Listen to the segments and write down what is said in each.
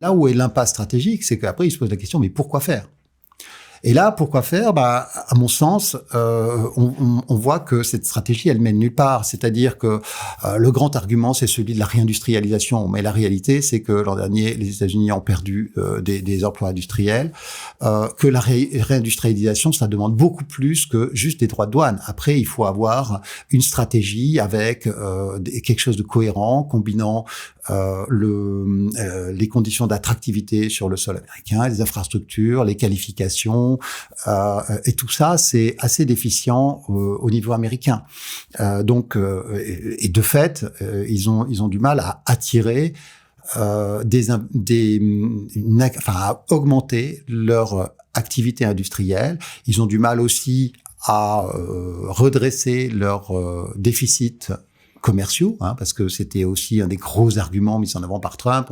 Là où est l'impasse stratégique, c'est qu'après, ils se posent la question, mais pourquoi faire? Et là, pourquoi faire? À mon sens, on voit que cette stratégie, elle mène nulle part. C'est-à-dire que le grand argument, c'est celui de la réindustrialisation. Mais la réalité, c'est que l'an dernier, les États-Unis ont perdu des emplois industriels, que la réindustrialisation, ça demande beaucoup plus que juste des droits de douane. Après, il faut avoir une stratégie avec quelque chose de cohérent, combinant les conditions d'attractivité sur le sol américain, les infrastructures, les qualifications, et tout ça, c'est assez déficient au niveau américain. Et de fait, ils ont du mal à attirer, à augmenter leur activité industrielle. Ils ont du mal aussi à redresser leur déficit commerciaux, parce que c'était aussi un des gros arguments mis en avant par Trump.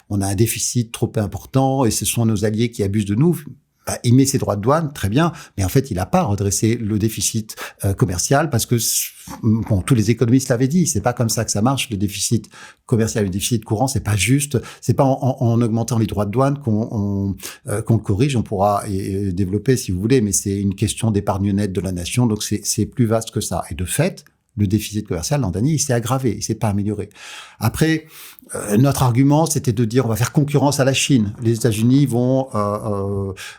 On a un déficit trop important et ce sont nos alliés qui abusent de nous. Il met ses droits de douane, très bien, mais en fait, il n'a pas redressé le déficit commercial parce que, bon, tous les économistes l'avaient dit, c'est pas comme ça que ça marche, le déficit commercial, le déficit courant, c'est pas juste, c'est pas en augmentant les droits de douane qu'on le corrige, on pourra développer si vous voulez, mais c'est une question d'épargne nette de la nation, donc c'est plus vaste que ça. Et de fait, le déficit commercial l'an dernier, il s'est aggravé, il s'est pas amélioré. Après, notre argument, c'était de dire on va faire concurrence à la Chine. Les États-Unis vont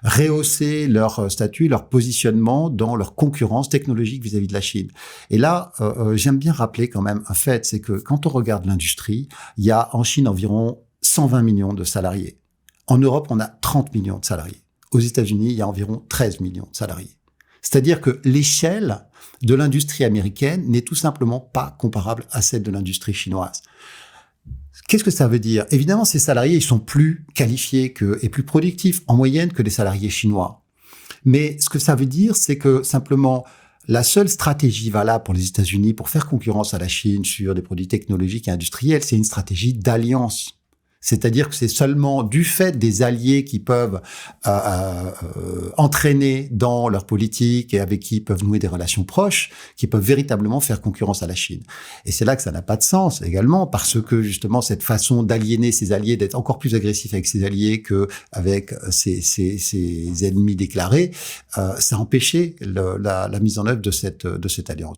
rehausser leur statut, leur positionnement dans leur concurrence technologique vis-à-vis de la Chine. Et là, j'aime bien rappeler quand même un fait, c'est que quand on regarde l'industrie, il y a en Chine environ 120 millions de salariés. En Europe, on a 30 millions de salariés. Aux États-Unis, il y a environ 13 millions de salariés. C'est-à-dire que l'échelle de l'industrie américaine n'est tout simplement pas comparable à celle de l'industrie chinoise. Qu'est-ce que ça veut dire? Évidemment, ces salariés, ils sont plus qualifiés et plus productifs en moyenne que les salariés chinois. Mais ce que ça veut dire, c'est que simplement, la seule stratégie valable pour les États-Unis pour faire concurrence à la Chine sur des produits technologiques et industriels, c'est une stratégie d'alliance. C'est-à-dire que c'est seulement du fait des alliés qui peuvent entraîner dans leur politique et avec qui ils peuvent nouer des relations proches, qui peuvent véritablement faire concurrence à la Chine. Et c'est là que ça n'a pas de sens également, parce que justement cette façon d'aliéner ses alliés, d'être encore plus agressif avec ses alliés qu'avec ses ennemis déclarés, ça a empêché la mise en œuvre de cette alliance.